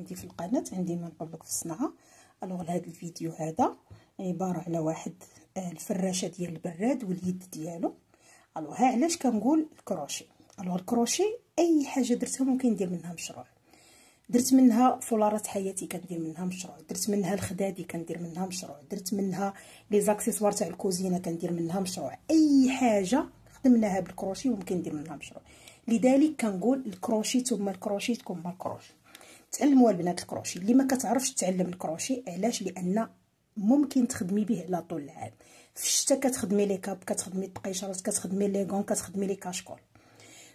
عندي في القناه، عندي ما نقول لك في الصنعه. الوغ هذا الفيديو هذا عباره على واحد الفراشه ديال البراد واليد ديالو. الوغ ها علاش كنقول الكروشي. الوغ الكروشي اي حاجه درتها ممكن ندير منها مشروع. درت منها فولارات حياتي كندير منها مشروع، درت منها الخدادي كندير منها مشروع، درت منها لي زاكسيسوار تاع الكوزينه كندير منها مشروع. اي حاجه خدمناها بالكروشي ممكن ندير منها مشروع. لذلك كنقول الكروشي ثم الكروشي ثم الكروشي. تعلموا البنات الكروشي. اللي ما كتعرفش تعلم الكروشي علاش؟ لان ممكن تخدمي به على طول العام. في الشتاء كتخدمي لي كاب، كتخدمي الطقيشرات، كتخدمي لي غون، كتخدمي لي كاشكول.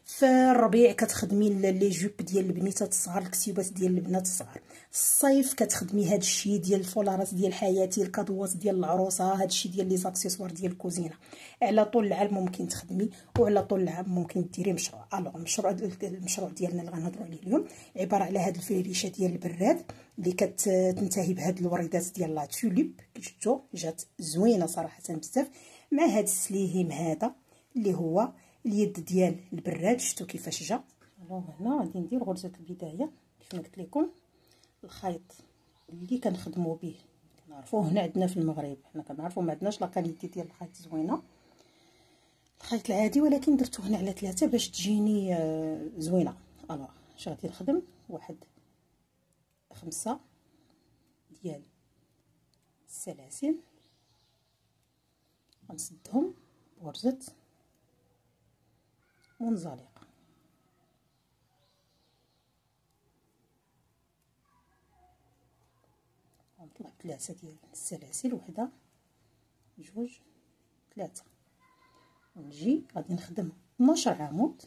في الربيع كتخدمي لي جوب ديال البنيتات الصغار، الكسيبات ديال البنات الصغار. الصيف كتخدمي هاد الشيء ديال الفولارات ديال حياتي، الكادوات ديال العروسه، هاد الشيء ديال لي زاكسيسوار ديال الكوزينه. على طول العام ممكن تخدمي، وعلى طول العام ممكن ديري مشروع. الوغ المشروع ديالنا اللي غنهضروا عليه اليوم عباره على هاد الفريشه ديال البراد اللي كتنتهي بهاد الوردات ديال لا توليب. شفتوا جات زوينه صراحه بزاف، مع هاد السليهيم هذا اللي هو اليد ديال البراد. شفتوا كيفاش جا. الوغ هنا غادي ندير غرزه البدايه كيف ما قلت لكم. الخيط اللي كنخدموا به كنعرفوه هنا عندنا في المغرب، حنا كنعرفوا ما عندناش لا كاليتي ديال الخيط زوينه، الخيط العادي، ولكن درتو هنا على 3 باش تجيني زوينه. الوغ اش غادي نخدم؟ واحد 5 ديال السلاسل غنسدهم بغرزه منزلقه. غنطلع 3 ديال السلاسل، وحده جوج 3، ونجي غادي نخدم 12 عمود.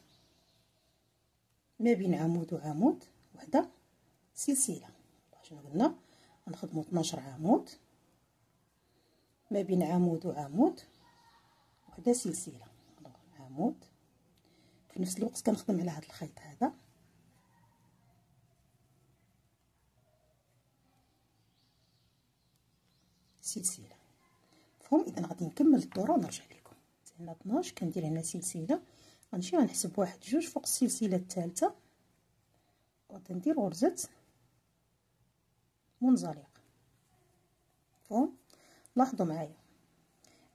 ما بين عمود وعمود وحده سلسله. شنو قلنا؟ غنخدموا 12 عمود، ما بين عمود وعمود وحده سلسله. عمود في نفس الوقت كنخدم على هذا الخيط هذا، سلسله. مفهوم؟ اذا غادي نكمل الدوره ونرجع لكم. هنا 12 كندير هنا سلسله، غنمشي غنحسب 1 2 فوق السلسله الثالثه، وغادي ندير غرزه منزلقه. مفهوم؟ لاحظوا معايا.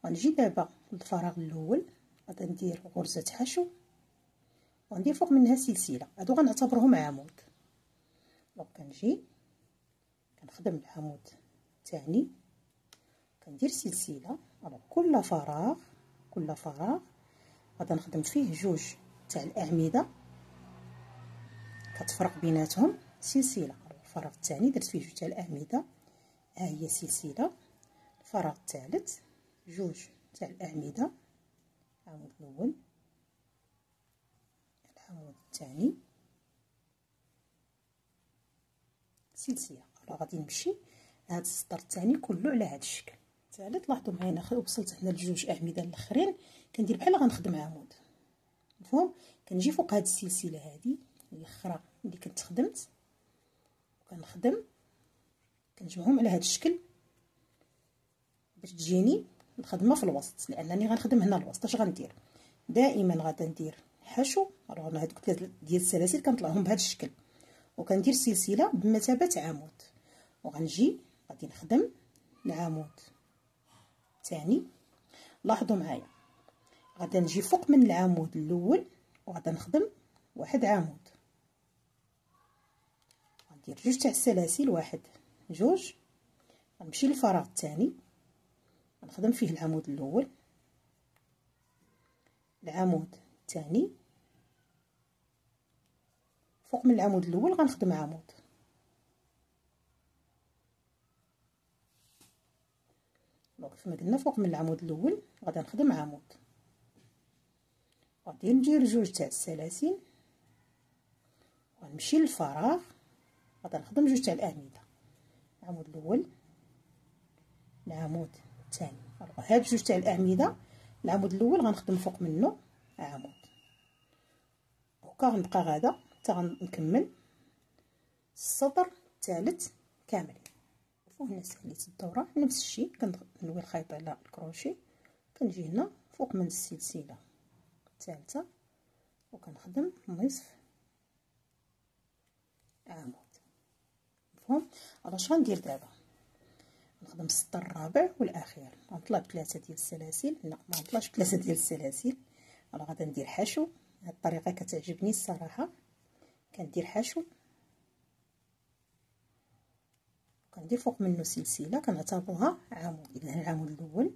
غنجي دابا للفراغ الاول، غادي ندير غرزه حشو وغندير فوق منها سلسله. هادو غنعتبرهم عمود. دونك كنجي كنخدم العمود الثاني، كندير سلسله. كل فراغ غادي نخدم فيه جوج تاع الاعمده كتفرق بيناتهم سلسله. الفراغ الثاني درت فيه جوج تاع الاعمده، ها هي سلسله. الفراغ الثالث جوج تاع الاعمده، العمود الاول العمود الثاني سلسله. غادي نمشي هذا السطر الثاني كله على هذا الشكل. الثالث لاحظوا معايا وصلت هنا لجوج اعمده الاخرين، كندير بحال غنخدم عمود. مفهوم؟ كنجي فوق هذه السلسله هذه الاخرى اللي كنت خدمت، وكنخدم كنجمعهم على هذا الشكل باش تجيني الخدمه في الوسط، لانني غنخدم هنا الوسط. اش غندير؟ دائما غادا ندير حشو. راه هادوك 3 ديال السلاسل كنطلعهم بهذا الشكل، وكندير سلسله بمثابه عمود، وغنجي غادي نخدم العمود الثاني. لاحظوا معايا، غادا نجي فوق من العمود الاول وغادا نخدم واحد عمود، غندير جوج تاع السلاسل، واحد جوج، غنمشي للفراغ الثاني غنخدم فيه العمود الاول العمود الثاني، فوق من العمود الاول غنخدم عمود. دونك كما قلنا فوق من العمود الاول غادي نخدم عمود، غادي ندير جوج تاع السلاسل، غنمشي للفراغ غادي نخدم جوج تاع الاعمده، العمود الاول العمود الثاني. هاد جوج تاع الاعمده العمود الاول غنخدم فوق منه عمود، وكا غنبقى غادا حتى غنكمل السطر الثالث كامل. وهنا ساليت الدوره نفس الشيء، كنوي الخيط على الكروشي، كنجي هنا فوق من السلسله الثالثه وكنخدم نصف عمود. مفهوم؟ الوغ اش غندير دابا؟ نخدم السطر الرابع والاخير، غنطلع بثلاثه ديال السلاسل، لا ما غنطلعش بثلاثه ديال السلاسل. الوغ غادا ندير حشو. هاد الطريقه كتعجبني الصراحه، كندير حشو كندير فوق منه سلسله كنعتبرها عمود. اذا العمود الاول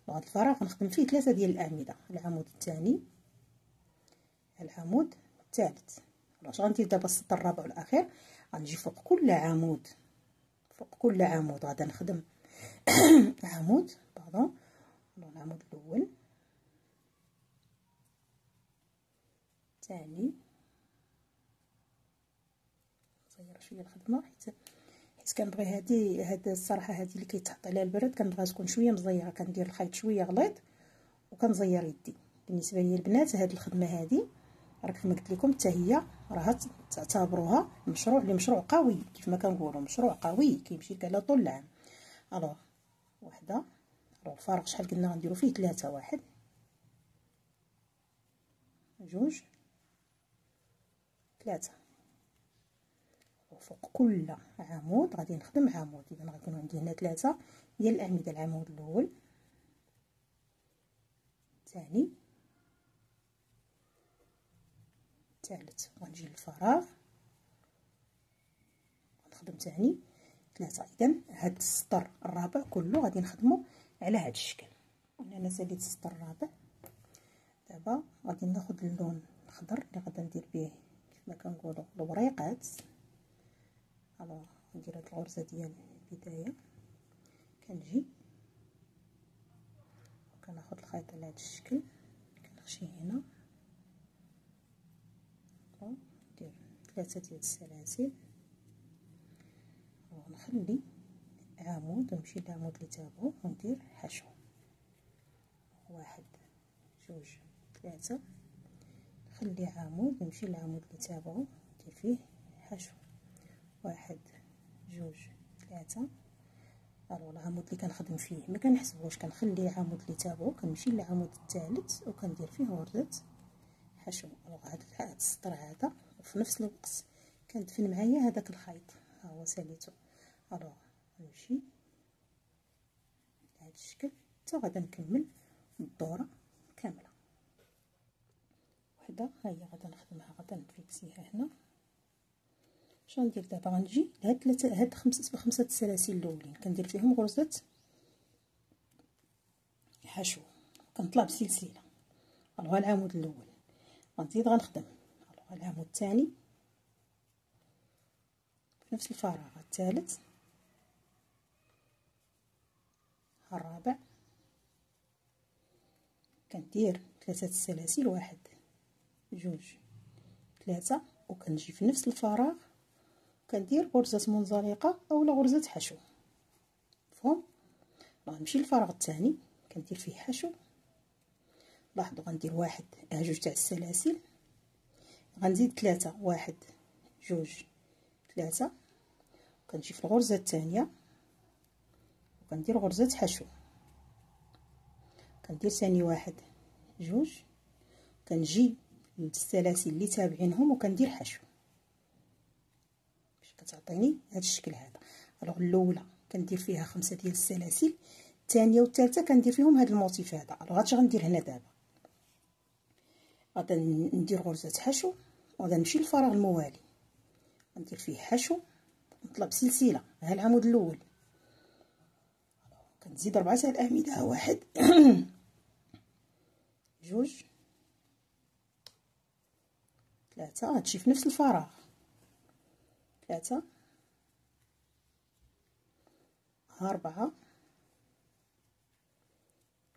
وهاد الفراغ غنخدم فيه ثلاثه ديال الاعمده، العمود الثاني، العمود الثالث. اش غندير دابا؟ السطر الرابع والاخير غنجي فوق كل عمود، غادا نخدم عمود باردون. العمود الاول، الثاني، نصغر شويه الخدمه حيت كنبغي هاد الصراحه هادي اللي كيتحط عليها البرد كنبغيها تكون شويه مزيره. كندير الخيط شويه غليظ وكنزير يدي. بالنسبه لي البنات هاد الخدمه هادي راه كما قلت لكم حتى هي راه تعتبروها مشروع قوي، كيف ما كنقولوا مشروع قوي كيمشي لك على طول العام. الوغ وحده. الوغ الفارغ شحال قلنا غنديروا فيه ثلاثه، واحد، جوج، ثلاثه. وفوق كل عمود غادي نخدم عمود. اذا غيكون عندي هنا ثلاثه ديال الاعمده، العمود الاول، الثاني، الثالث. غنجي للفراغ غنخدم ثاني ثلاثه. اذا هاد السطر الرابع كله غادي نخدمه على هاد الشكل. انا ساليت السطر الرابع. دابا غادي ناخذ اللون الخضر اللي غادا ندير به كيف ما كنقولوا الوريقات. الوغ ندير هاد الغرزه ديال البدايه، كنجي وكناخذ الخيط على هاد الشكل، كنخشي هنا ندير ثلاثه ديال السلاسل ونخلي عمود ونمشي للعمود اللي تابعو وندير حشو. واحد، جوج، ثلاثه. نخلي عمود نمشي للعمود اللي تابعو ندير فيه حشو. واحد، جوج، ثلاثه. الوغ العمود اللي كنخدم فيه ما كنحسبوش، كنخلي العمود اللي تابعو كنمشي للعمود الثالث وكندير فيه غرزه حشو. الوغ هاد السطر هذا وفي نفس الوقت كندفن معايا هذاك الخيط، ها هو ساليته. الوغ نمشي بهذا الشكل حتى غادا نكمل الدوره كامله. وحده ها هي غادا نخدمها، غادا نفيكسيها هنا. اش غندير دابا؟ غنجي هاد خمسه السلاسل الاولين كندير فيهم غرزه حشو، كنطلع بسلسله. الوغ العمود الاول غنزيد غنخدم، الوغ العمود الثاني في نفس الفراغ، الثالث، الرابع، كندير ثلاثه السلاسل، واحد، جوج، ثلاثه، وكنجي في نفس الفراغ كندير غرزه منزلقه اولا غرزه حشو. مفهوم؟ غنمشي للفراغ الثاني كندير فيه حشو. لاحظوا غندير واحد، جوج تاع السلاسل، غنزيد ثلاثه، واحد، جوج، ثلاثه، كنجي في الغرزه الثانيه وكندير غرزه حشو. كندير ثاني واحد، جوج، كنجي للسلاسل اللي تابعينهم وكندير حشو باش كتعطيني هذا الشكل هذا. الوغ الاولى كندير فيها خمسه ديال السلاسل، الثانيه والثالثه كندير فيهم هذا الموتيف هذا. الوغ هادشي غندير هنا دابا، غادا ندير غرزه حشو وغادا نمشي للفراغ الموالي ندير فيه حشو ونطلع بسلسله. ها العمود الاول كنزيد 4 تاع الاعمده، واحد جوج، ثلاثه، غتمشي في نفس الفراغ، ثلاثه، أربعة،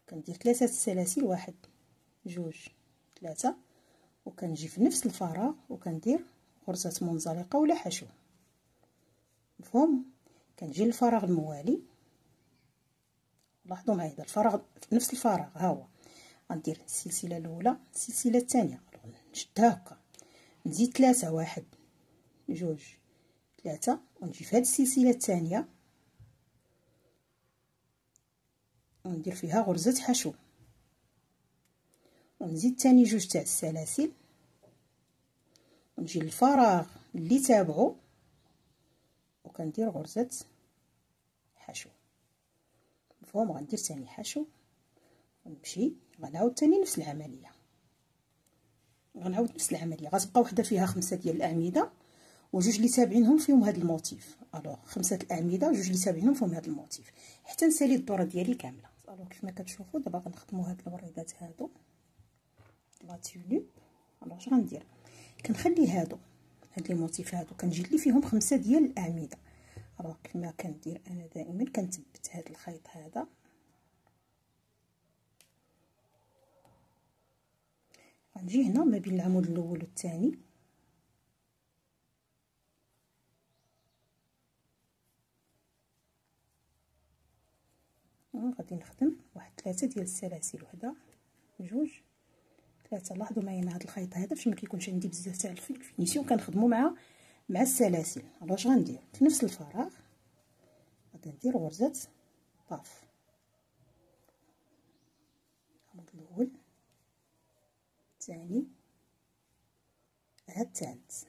كندير ثلاثه السلاسل، واحد، جوج، ثلاثه، وكنجي في نفس الفراغ وكندير غرزه منزلقه ولا حشو. مفهوم؟ كنجي للفراغ الموالي، لاحظوا معايا الفراغ في نفس الفراغ، ها هو غندير السلسله الاولى، السلسله الثانيه، نشدها هكا، نزيد ثلاثه، واحد، جوج، ثلاثه، ونجي في هذه السلسله الثانيه وندير فيها غرزه حشو، ونزيد ثاني جوج تاع السلاسل، ونجي للفراغ اللي تابعو وكندير غرزة حشو. مفهوم؟ غندير ثاني حشو ونمشي غنعاود ثاني نفس العمليه، غتبقى وحده فيها 5 ديال الاعمده وجوج اللي تابعينهم فيهم هذا الموتيف. الوغ 5 الاعمده وجوج اللي تابعينهم فيهم هذا الموتيف حتى نسالي الدوره ديالي كامله. الوغ كيف ما كتشوفوا دابا غنخدموا هاد الوريدات هادو لا توليب. الوغ اش غندير؟ كنخلي هاد لي موتيف هادو كنجي لي فيهم 5 ديال الاعمده. الوغ كما كندير انا دائما كنثبت هذا الخيط هذا، غنجي هنا ما بين العمود الاول والثاني غادي نخدم واحد 3 ديال السلاسل، وحده جوج 3. لاحظوا معايا هذا الخيط هذا فاش ما كيكونش عندي بزاف تاع الفينيسيون كنخدموا مع السلاسل. الوغ اش غندير؟ في نفس الفراغ غادي ندير غرزه طاف، العمود الاول الثاني هاد الثالث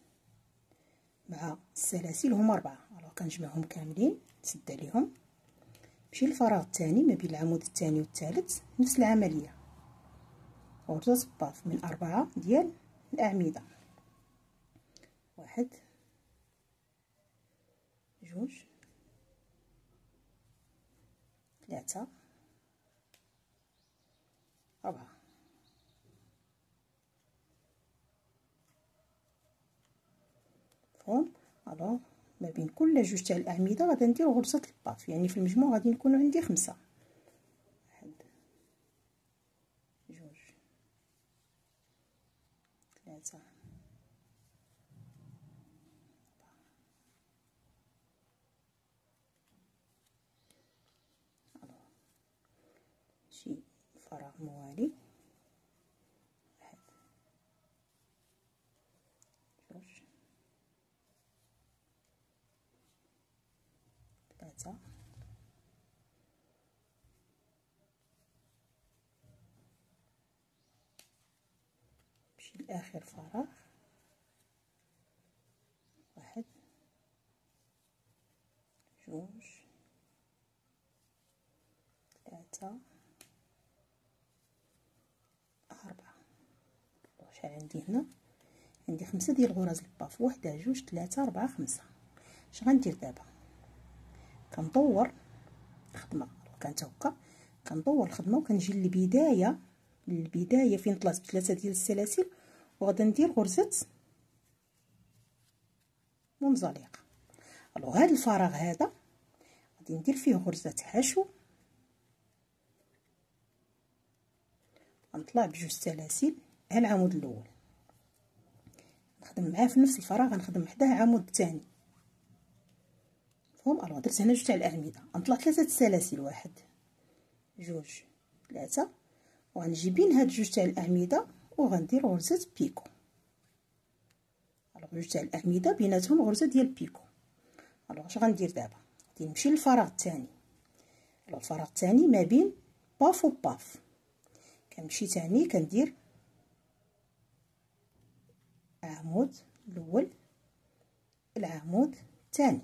مع السلاسل هما 4. الوغ كنجمعهم كاملين نسد عليهم، نمشي للفراغ الثاني ما بين العمود الثاني والثالث نفس العمليه، غرزه طاف من 4 ديال الاعمده، 1 جوج 3 4. مفهوم؟ الوغ ما بين كل جوج تاع الاعمده غادي ندير غرزه الطاف، يعني في المجموع غادي نكونوا عندي 5. 1 جوج 3 4. شي فراغ موالي، 1 جوج 3 نمشي لاخر فراغ، 1 جوج 3 4. شحال عندي هنا؟ عندي 5 ديال غرز الطاف، 1 جوج 3 4 5. اش غندير دابا؟ كندور الخدمه، كانت هكا كندور الخدمه وكنجي للبدايه فين طلعت ب3 ديال السلاسل وغادي ندير غرزه منزلقه. الوغ هذا الفراغ هذا غادي ندير فيه غرزه حشو، غنطلع بجوج سلاسل على العمود الاول، نخدم معاه في نفس الفراغ غنخدم حداه عمود ثاني. مفهوم؟ الوغ درت هنا جوج تاع الاعمده، غنطلع 3 السلاسل، 1 جوج 3 وغنجي بين هاد جوج تاع الاعمده وغندير غرزه بيكو. الوغ جوج تاع الاعمده بيناتهم غرزه ديال بيكو. الوغ اش غندير دابا؟ غادي نمشي للفراغ الثاني. الوغ الفراغ الثاني ما بين باف وباف كنمشي ثاني كندير العمود الاول العمود الثاني،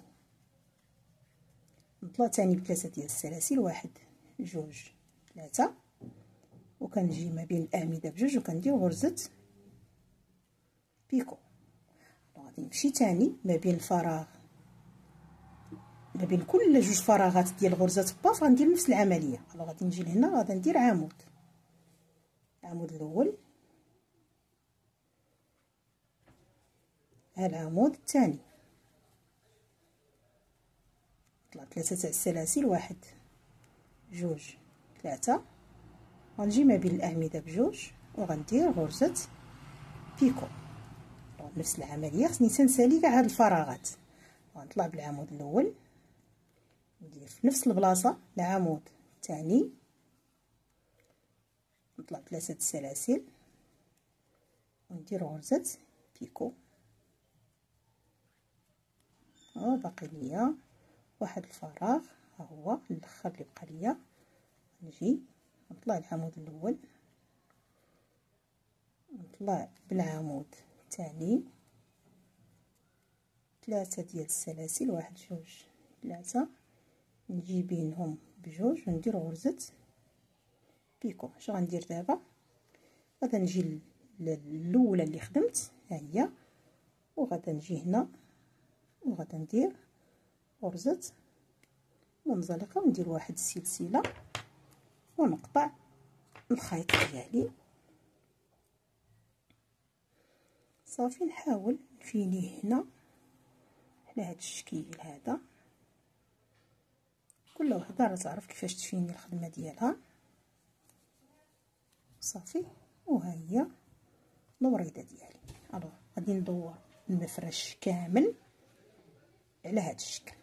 نطلع ثاني ب3 ديال السلاسل، 1 جوج 3 وكنجي ما بين الاعمده بجوج وكندير غرزه بيكو. غادي نمشي ثاني ما بين الفراغ ما بين كل جوج فراغات ديال غرزه باف غندير نفس العمليه. غادي نجي لهنا غادي ندير العمود الاول العمود الثاني، طلع 3 تاع السلاسل، 1 جوج 3 غنجي ما بين الاعمده بجوج وغندير غرزه بيكو. نفس العمليه خصني تنسالي كاع هاد الفراغات، غنطلع بالعمود الاول ندير في نفس البلاصه العمود الثاني، نطلع 3 السلاسل وندير غرزه بيكو. باقي ليا واحد الفراغ ها هو الاخر اللي بقى ليا، نجي نطلع العمود الاول نطلع بالعمود الثاني 3 ديال السلاسل، 1 2 3 نجي بينهم بجوج وندير غرزة بيكو. اش غندير دابا؟ غادا نجي الاولى اللي خدمت ها هي، وغادا نجي هنا وغادا ندير غرزة منزلقة وندير واحد السلسلة ونقطع الخيط ديالي صافي. نحاول نفينيه هنا على هاد الشكل هذا. كل وحده راه تعرف كيفاش تفيني الخدمه ديالها صافي. وها هي الوريده ديالي. الوغ غادي ندور المفرش كامل على هاد الشكل.